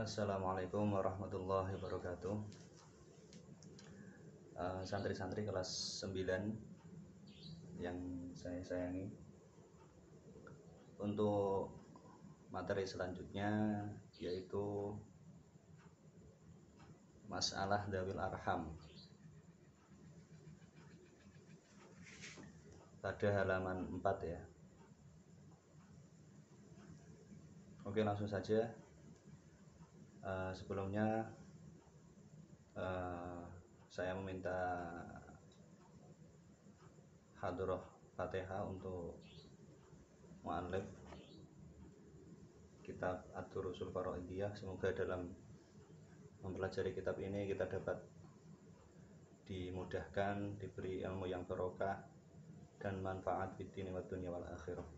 Assalamualaikum warahmatullahi wabarakatuh. Santri-santri kelas 9 yang saya sayangi, untuk materi selanjutnya yaitu masalah Dzawil Arham pada halaman 4 ya. Oke, langsung saja. Sebelumnya saya meminta hadroh Fatihah untuk mu'allif kitab Ad-Durusul Faraidiyah. Semoga dalam mempelajari kitab ini kita dapat dimudahkan, diberi ilmu yang barokah dan manfaat fid dini wad dunya wal akhirah.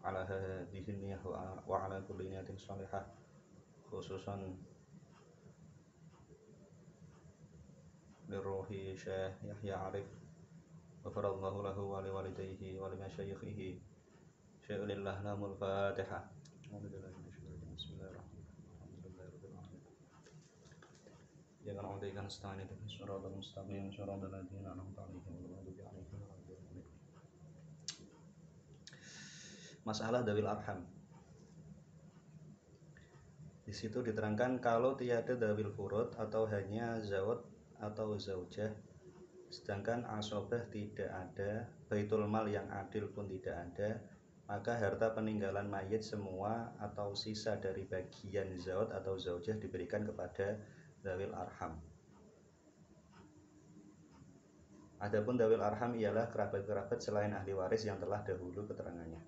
Ala hadhihi niyyah wa ala kulli niyatin shalihah, khususan liruhi Syekh Yahya Arif, ghafarallahu lahu wa liwalidayhi wa limasyayikhihi. Syai'ulillah lamul Fatihah. Bismillahirrahmanirrahim. Jangan na'udzukan stain itu suratul mustaqim suratul ladzina an'amta 'alaihim ghairil maghdubi 'alaihim waladdallin. Masalah Dzawil Arham. Di situ diterangkan kalau tiada Dzawil Furud atau hanya zawj atau zaujah, sedangkan asobah tidak ada, baitul mal yang adil pun tidak ada, maka harta peninggalan mayit semua atau sisa dari bagian zawj atau zaujah diberikan kepada Dzawil Arham. Adapun Dzawil Arham ialah kerabat-kerabat selain ahli waris yang telah dahulu keterangannya.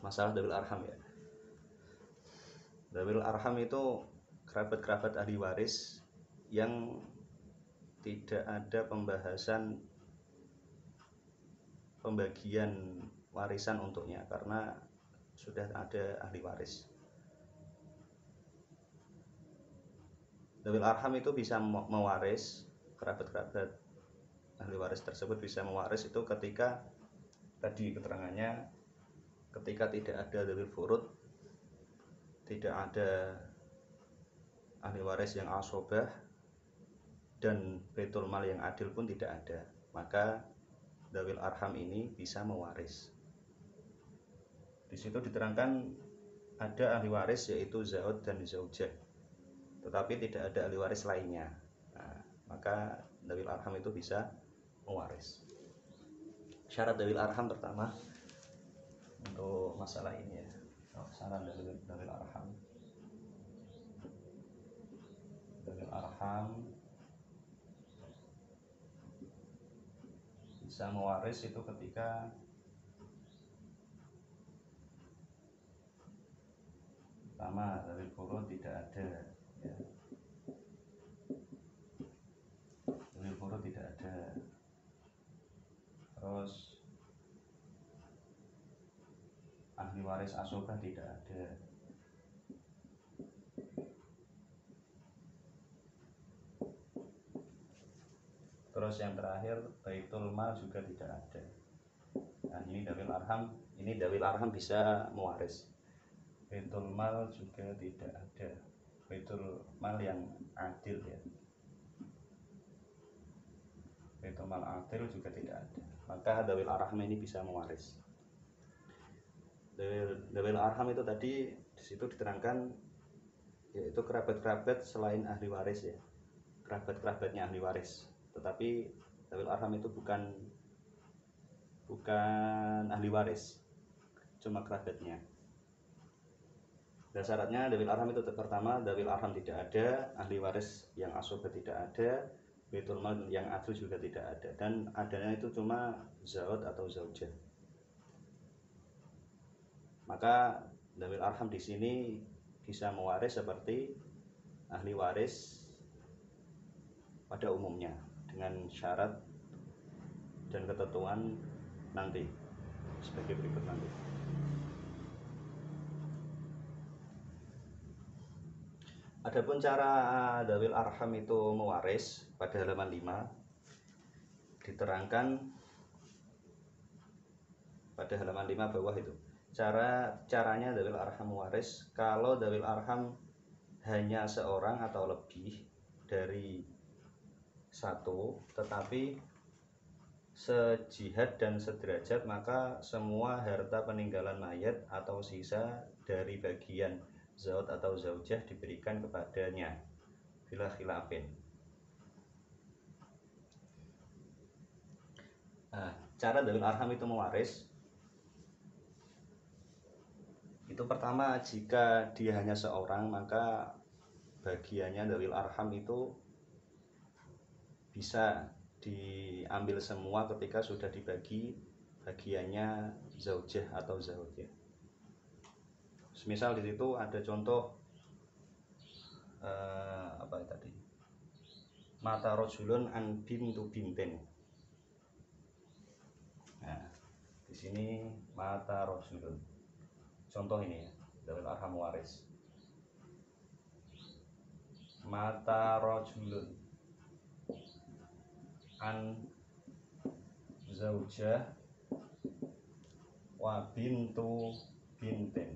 Masalah Dzawil Arham ya. Dzawil Arham itu kerabat-kerabat ahli waris yang tidak ada pembahasan pembagian warisan untuknya karena sudah ada ahli waris. Dzawil Arham itu bisa mewaris, kerabat-kerabat ahli waris tersebut bisa mewaris itu ketika tadi keterangannya, ketika tidak ada Dzawil Furud, tidak ada ahli waris yang asobah, dan baitul mal yang adil pun tidak ada, maka Dzawil Arham ini bisa mewaris. Di situ diterangkan ada ahli waris yaitu zawj dan zaujah, tetapi tidak ada ahli waris lainnya. Nah, maka Dzawil Arham itu bisa mewaris. Syarat Dzawil Arham pertama untuk masalah ini ya, syarat Dzawil Arham. Dzawil Arham bisa mewaris itu ketika pertama Dzawil Furud tidak ada ya. Dzawil Furud tidak ada. Terus ahli waris asobah tidak ada. Terus yang terakhir baitul mal juga tidak ada. Nah, ini Dzawil Arham bisa mewaris. Baitul mal juga tidak ada. Baitul mal yang adil ya. Baitul mal adil juga tidak ada. Maka Dzawil Arham ini bisa mewaris. Dzawil Arham itu tadi di situ diterangkan yaitu kerabat-kerabat selain ahli waris ya. Kerabat-kerabatnya ahli waris. Tetapi Dzawil Arham itu bukan ahli waris, cuma kerabatnya. Dan syaratnya Dzawil Arham itu pertama, Dzawil Arham tidak ada, ahli waris yang asobah tidak ada, baitul mal yang adil juga tidak ada, dan adanya itu cuma zawj atau zaujah. Maka Dzawil Arham di sini bisa mewaris seperti ahli waris pada umumnya, dengan syarat dan ketentuan nanti sebagai berikut nanti. Adapun cara Dzawil Arham itu mewaris pada halaman 5 diterangkan pada halaman 5 bawah itu. Caranya dawil arham mewaris kalau dawil arham hanya seorang atau lebih dari satu, tetapi sejihad dan sederajat, maka semua harta peninggalan mayat atau sisa dari bagian zaud atau zaujah diberikan kepadanya bila khilafin. Nah, cara dawil arham itu mewaris itu pertama, jika dia hanya seorang maka bagiannya dawil arham itu bisa diambil semua ketika sudah dibagi bagiannya zaujah atau zaujah. Misal di situ ada contoh apa tadi? Mata rojulun an bintu binten. Nah, di sini mata rojulun. Contoh ini ya, dawil arham waris. Mata rojulun an zaujah wa bintu binten.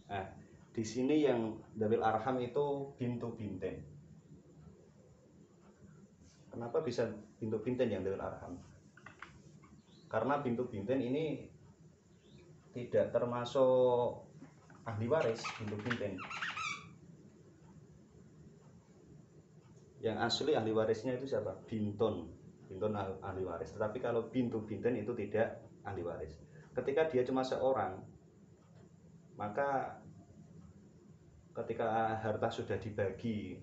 Nah, di sini yang dawil arham itu bintu binten. Kenapa bisa bintu binten yang dawil arham? Karena bintu binten ini tidak termasuk ahli waris. Bintu binten yang asli ahli warisnya itu siapa? Binton ahli waris. Tetapi kalau bintu binten itu tidak ahli waris. Ketika dia cuma seorang, maka ketika harta sudah dibagi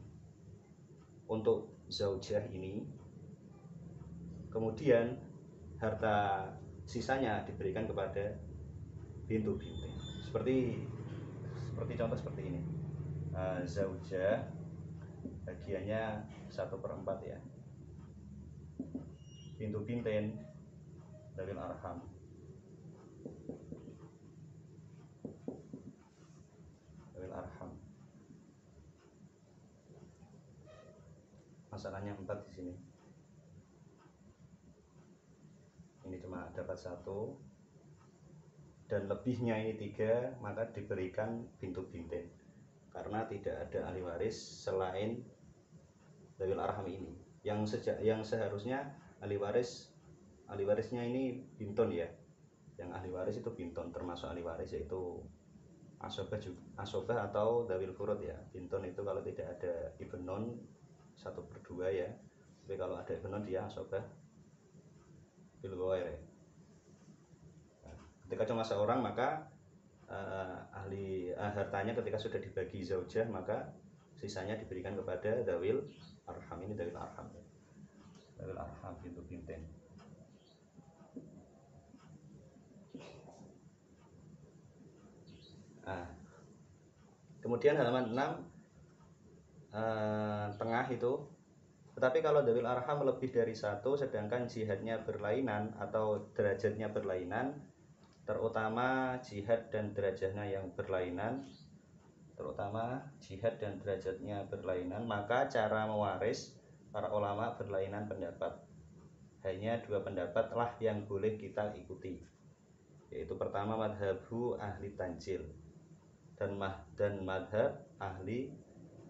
untuk zaujah ini, kemudian harta sisanya diberikan kepada bintu binten. Seperti contoh seperti ini. Zaujah bagiannya 1/4 ya. Bintu binten dawil arham. Dawil arham. Masalahnya 4 di sini. Ini cuma dapat 1 dan lebihnya ini 3, maka diberikan bintu binten karena tidak ada ahli waris selain dawil arham ini. Yang seharusnya ahli warisnya ini binton ya. Yang ahli waris itu binton, termasuk ahli waris yaitu asobah atau dawil furud ya. Binton itu kalau tidak ada ibnon 1/2 ya. Tapi kalau ada ibnon dia asobah bil ghair. Ketika cuma seorang maka hartanya ketika sudah dibagi zaujah maka sisanya diberikan kepada dawil arham. Ini dawil arham ya. Dawil arham bintu binten. Kemudian halaman 6 tengah itu, tetapi kalau dawil arham lebih dari 1 sedangkan jihadnya berlainan atau derajatnya berlainan, terutama jihad dan derajatnya yang berlainan, maka cara mewaris para ulama berlainan pendapat. Hanya 2 pendapatlah yang boleh kita ikuti, yaitu pertama madhabu ahli tanjil dan madhab ahli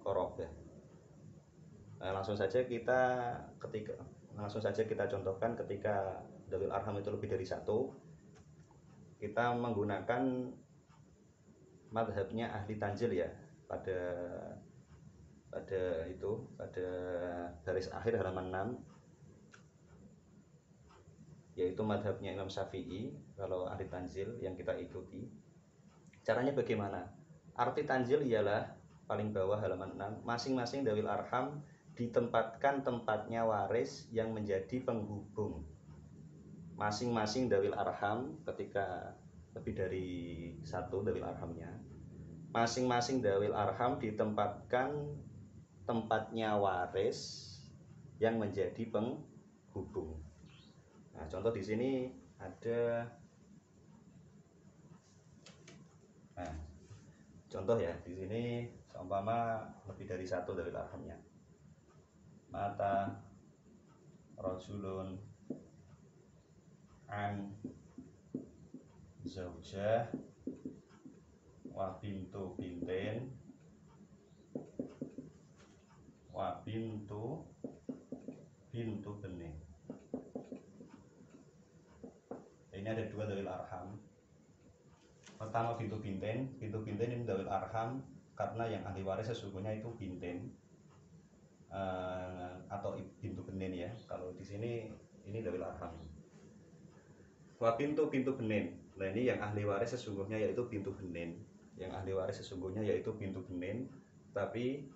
qorobah. Langsung saja kita contohkan ketika dawil arham itu lebih dari 1, kita menggunakan madhabnya ahli tanjil ya, pada baris akhir halaman 6, yaitu madhabnya Imam Syafi'i kalau ahli tanzil yang kita ikuti. Caranya bagaimana? Arti tanzil ialah paling bawah halaman 6, masing-masing dawil arham ditempatkan tempatnya waris yang menjadi penghubung. Masing-masing dawil arham ketika lebih dari 1 dawil arhamnya, masing-masing dawil arham ditempatkan tempatnya waris yang menjadi penghubung. Nah, contoh di sini ada contoh ya, di sini seumpama lebih dari 1 dawil arhamnya. Mata rojulun an zaujah wa bintu bintin wa bintu benin. Ini ada dua dzawil arham. Pertama bintu bintin ini dzawil arham karena yang ahli waris sesungguhnya itu bintin atau bintu benin ya. Kalau di sini ini dzawil arham. Wa bintu benin. Nah ini yang ahli waris sesungguhnya yaitu bintu benin. Yang ahli waris sesungguhnya yaitu bintu benin. Tapi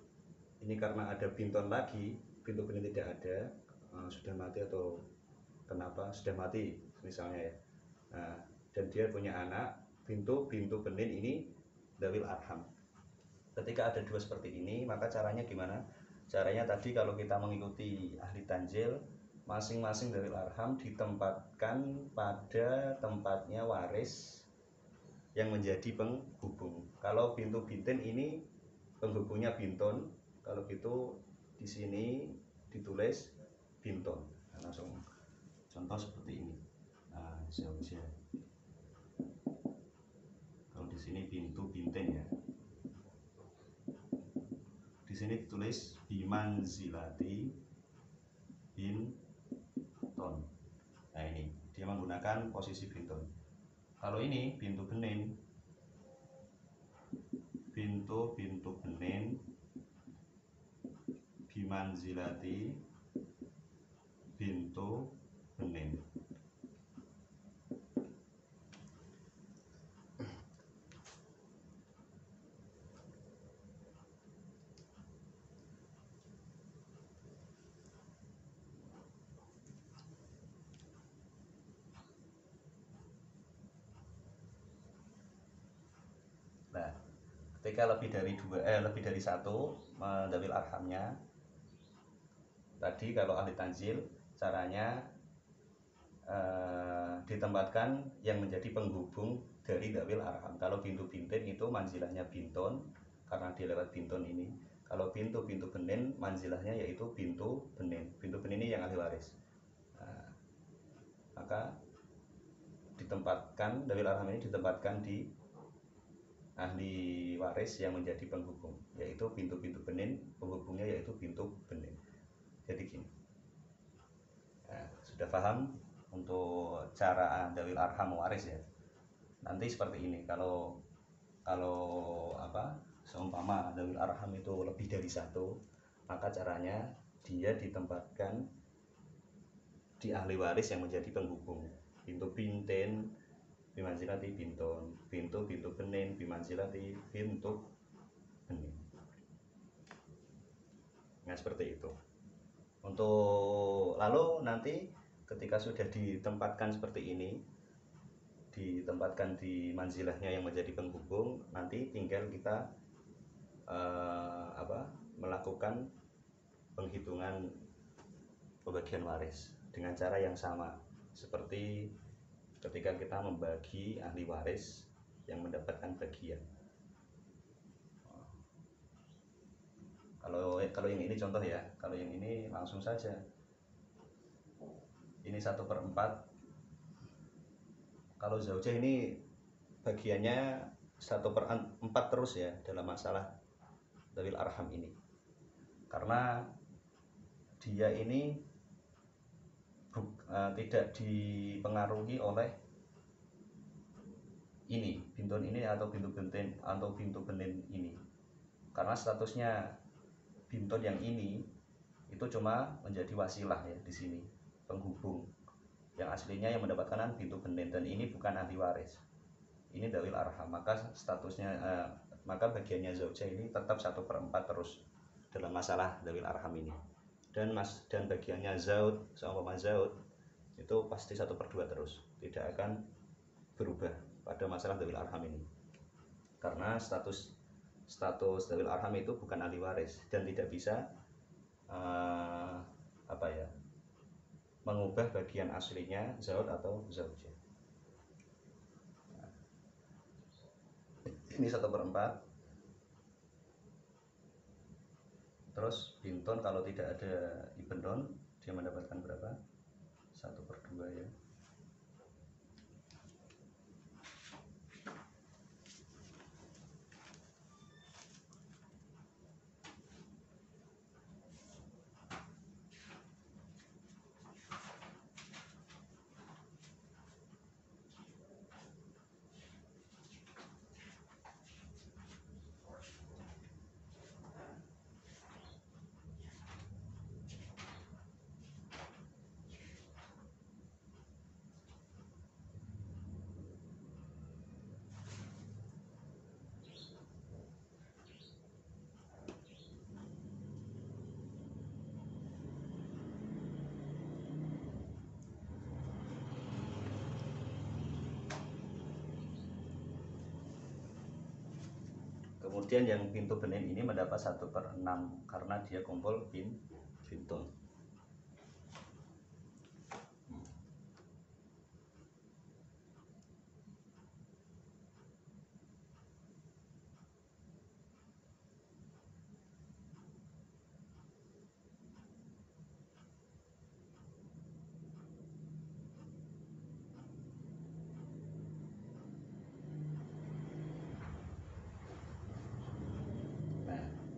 ini karena ada binton lagi, bintu benin tidak ada, sudah mati atau kenapa sudah mati misalnya ya. Nah, dan dia punya anak bintu benin ini dzawil arham. Ketika ada dua seperti ini, maka caranya gimana? Caranya tadi kalau kita mengikuti ahli tanzil, masing-masing dzawil arham ditempatkan pada tempatnya waris yang menjadi penghubung. Kalau bintu bintin ini penghubungnya binton, kalau gitu di sini ditulis binton. Nah, langsung contoh seperti ini. Nah, zaujah. Kalau di sini bintu bintin ya. Di sini ditulis bimanzilati binton. Nah ini dia menggunakan posisi binton. Kalau ini bintu benin bimanzilati bintu benin. Nah, ketika lebih dari satu dzawil arhamnya, tadi kalau ahli tanzil caranya ditempatkan yang menjadi penghubung dari dzawil arham. Kalau bintu bintin itu manzilahnya binton karena dia lewat binton ini. Kalau bintu benin manzilahnya yaitu bintu benin. Bintu benin ini yang ahli waris. Nah, maka ditempatkan dzawil arham ini ditempatkan di ahli waris yang menjadi penghubung, yaitu bintu benin, penghubungnya yaitu bintu benin. Jadi gini. Nah, sudah paham untuk cara dzawil arham waris ya. Nanti seperti ini, kalau seumpama dzawil arham itu lebih dari satu, maka caranya dia ditempatkan di ahli waris yang menjadi penghubung. Bintu bintin bimanzilati binton, bintu benin bimanzilati bintu benin. Nah seperti itu. Untuk lalu nanti ketika sudah ditempatkan seperti ini, ditempatkan di manzilahnya yang menjadi penghubung, nanti tinggal kita melakukan penghitungan pembagian waris dengan cara yang sama seperti ketika kita membagi ahli waris yang mendapatkan bagian. Kalau yang ini contoh ya, kalau yang ini langsung saja. Ini 1/4. Kalau zaujah ini bagiannya 1/4 terus ya dalam masalah dzawil arham ini, karena dia ini tidak dipengaruhi oleh ini binton ini atau bintu bintin atau bintu benin ini, karena statusnya binton yang ini itu cuma menjadi wasilah ya di sini, penghubung. Yang aslinya yang mendapatkan bintu benin dan ini bukan ahli waris, ini dzawil arham, maka statusnya maka bagiannya zaujah ini tetap 1/4 terus dalam masalah dzawil arham ini. Dan bagiannya zaud sama zaud itu pasti 1/2 terus, tidak akan berubah pada masalah dzawil arham ini, karena status dzawil arham itu bukan ahli waris dan tidak bisa mengubah bagian aslinya zaud atau zaujah. Ini 1/4. Terus binton kalau tidak ada ibn don dia mendapatkan berapa? 1/2 ya. Kemudian yang pintu benin ini mendapat 1/6 karena dia kumpul bintun.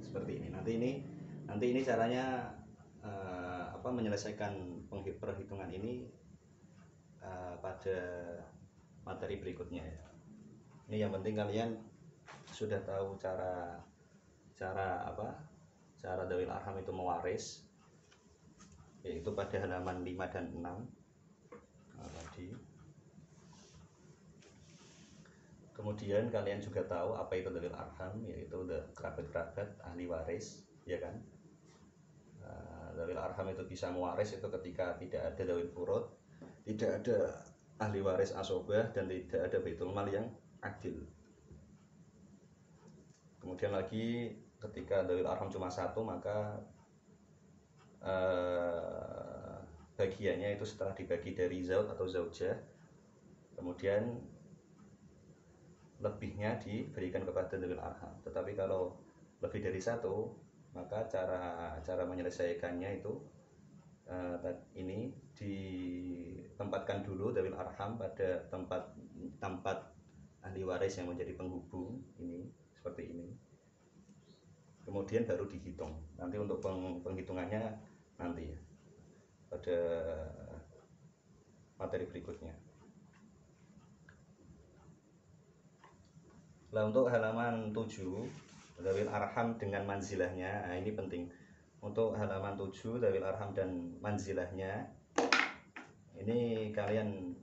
Seperti ini. Nanti ini caranya menyelesaikan perhitungan ini pada materi berikutnya ya. Ini yang penting kalian sudah tahu cara Dzawil Arham itu mewaris, yaitu pada halaman 5 dan 6 tadi. Kemudian kalian juga tahu apa itu Dzawil Arham, yaitu kerabat-kerabat ahli waris, ya kan? Dzawil Arham itu bisa mewaris itu ketika tidak ada dzawil furud, tidak ada ahli waris asobah, dan tidak ada baitul mal yang adil. Kemudian lagi ketika dzawil arham cuma satu, maka bagiannya itu setelah dibagi dari zauj atau zaujah, kemudian lebihnya diberikan kepada dzawil arham. Tetapi kalau lebih dari satu, maka cara menyelesaikannya itu ini ditempatkan dulu dzawil arham pada tempat ahli waris yang menjadi penghubung ini, seperti ini. Kemudian baru dihitung. Nanti untuk penghitungannya nanti ya, pada materi berikutnya. Nah, untuk halaman 7 dzawil arham dengan manzilahnya, nah ini penting. Untuk halaman 7 dzawil arham dan manzilahnya, ini kalian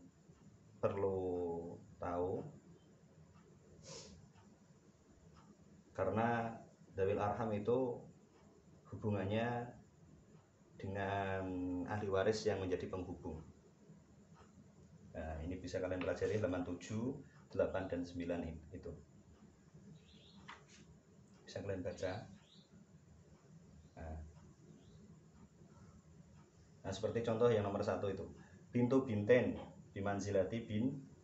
perlu tahu, karena dzawil arham itu hubungannya dengan ahli waris yang menjadi penghubung. Nah, ini bisa kalian pelajari halaman 7, 8 dan 9 itu. Bisa kalian baca. Nah, seperti contoh yang nomor 1 itu. Bintu binten bimanzilati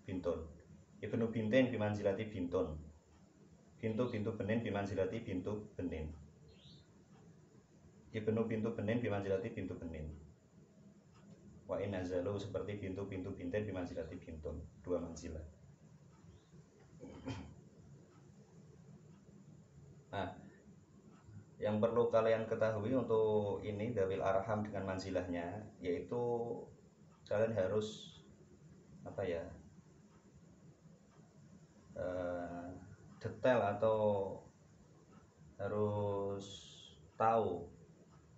bintun. Ibnu binten bimanzilati bintun. Bintu benin bimanzilati bintu benin. Ibnu bintu benin bimanzilati bintu benin. Wa in nazalu seperti bintu binten bimanzilati bintun, 2 manzilah. Nah, yang perlu kalian ketahui untuk ini dzawil arham dengan manzilahnya, yaitu kalian harus detail atau harus tahu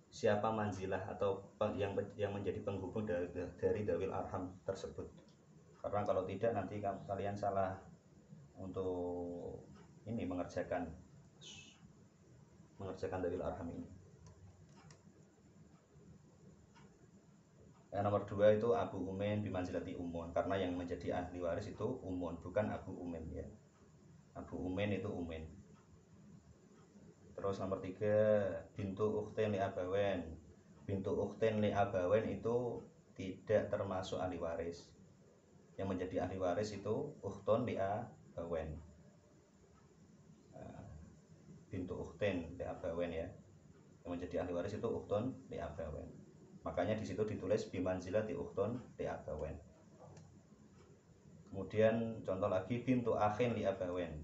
siapa manzilah atau yang menjadi penghubung dari dzawil arham tersebut. Karena kalau tidak nanti kalian salah untuk ini mengerjakan dzawil arham ini. Nomor 2 itu Abu Umen bimanzilati umun, karena yang menjadi ahli waris itu umun, bukan Abu Umen ya. Abu Umen itu umen. Terus nomor 3 bintu ukhtin li abawen. Bintu ukhtin li abawen itu tidak termasuk ahli waris. Yang menjadi ahli waris itu ukhtun li abawen. Bintu ukhtin li abawen ya. Yang menjadi ahli waris itu ukhtun li abawen. Makanya di situ ditulis bimanzilati ukhtun li abawen. Kemudian contoh lagi bintu akhin li abawen.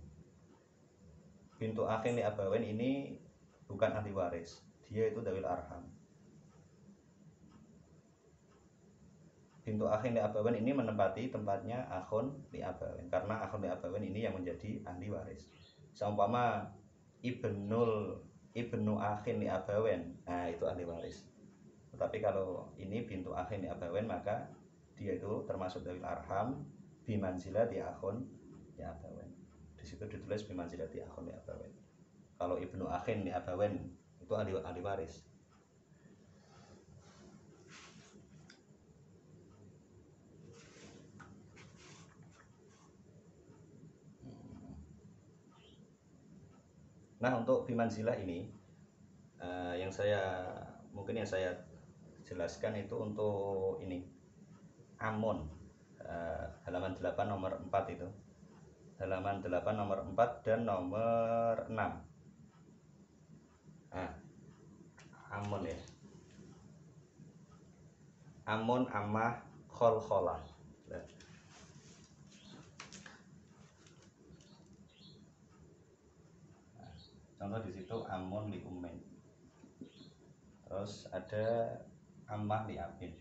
Bintu akhin li abawen ini bukan ahli waris, dia itu dzawil arham. Bintu akhin li abawen ini menempati tempatnya akhun li abawen, karena akhun li abawen ini yang menjadi ahli waris. Seumpama ibnu akhin li abawen, nah itu ahli waris. Tetapi kalau ini bintu akhin li abawen, maka dia itu termasuk dzawil arham bimanzilati akhun li abawen. Di situ ditulis bimanzilati akhun li abawen. Kalau ibnu akhin li abawen itu ahli waris. Nah, untuk bimanzilah ini yang saya jelaskan itu untuk ini amun, halaman 8 nomor 4 itu. Halaman 8 nomor 4 dan nomor 6. Nah, amun ya. Amun, amah, khol-kholah. Nah, contoh di situ amun li ummin. Terus ada amah li abin.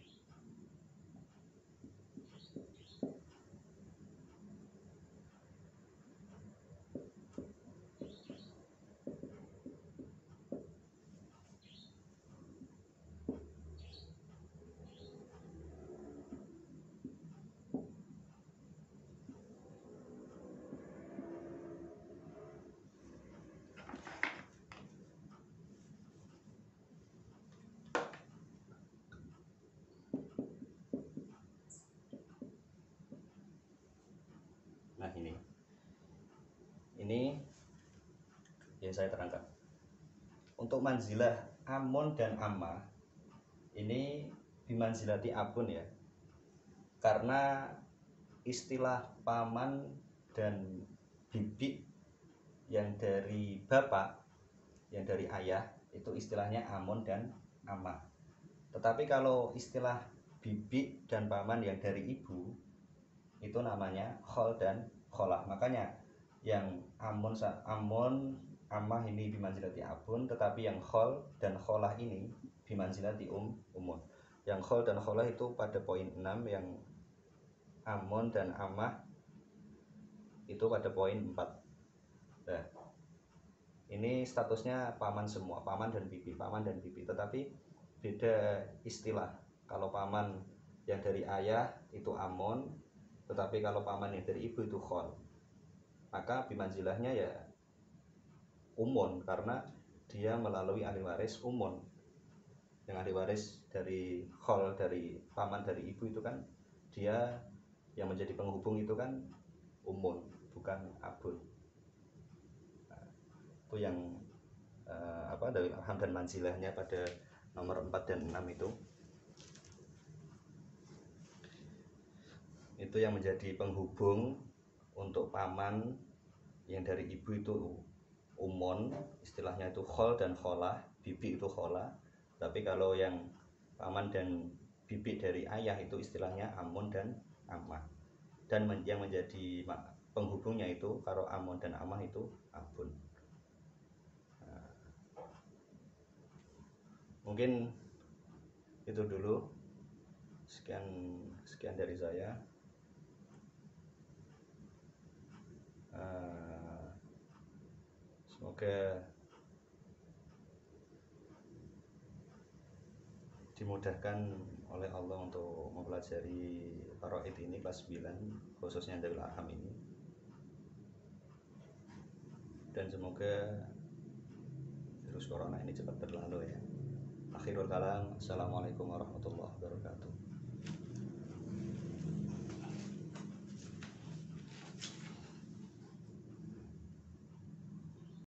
Nah, ini yang saya terangkan. Untuk manzilah amun dan amma ini bimanzilati abun ya, karena istilah paman dan bibi yang dari bapak, yang dari ayah itu istilahnya amun dan amma. Tetapi kalau istilah bibi dan paman yang dari ibu itu namanya khol dan kholah. Makanya yang amun ammah ini bimanzilati abun, tetapi yang khol dan kholah ini bimanzilati umun. Yang khol dan kholah itu pada poin 6, yang amun dan ammah itu pada poin 4. Nah, ini statusnya paman semua, paman dan bibi, tetapi beda istilah. Kalau paman yang dari ayah itu amun, tetapi kalau paman yang dari ibu itu khol. Maka bimanzilahnya ya umun, karena dia melalui ahli waris umun. Yang ahli waris dari khol, dari paman dari ibu itu kan dia yang menjadi penghubung itu kan umun, bukan abun. Nah, itu yang dalil arham dan manzilahnya pada nomor 4 dan 6 itu yang menjadi penghubung untuk paman yang dari ibu itu umun, istilahnya itu khol dan kholah, bibi itu kholah. Tapi kalau yang paman dan bibi dari ayah itu istilahnya amun dan amah. Dan yang menjadi penghubungnya itu kalau amun dan amah itu abun. Nah, mungkin itu dulu. Sekian dari saya. Semoga dimudahkan oleh Allah untuk mempelajari faraid ini kelas 9, khususnya dalil arham ini. Dan semoga virus corona ini cepat berlalu ya. Akhirul kalam, assalamualaikum warahmatullahi wabarakatuh.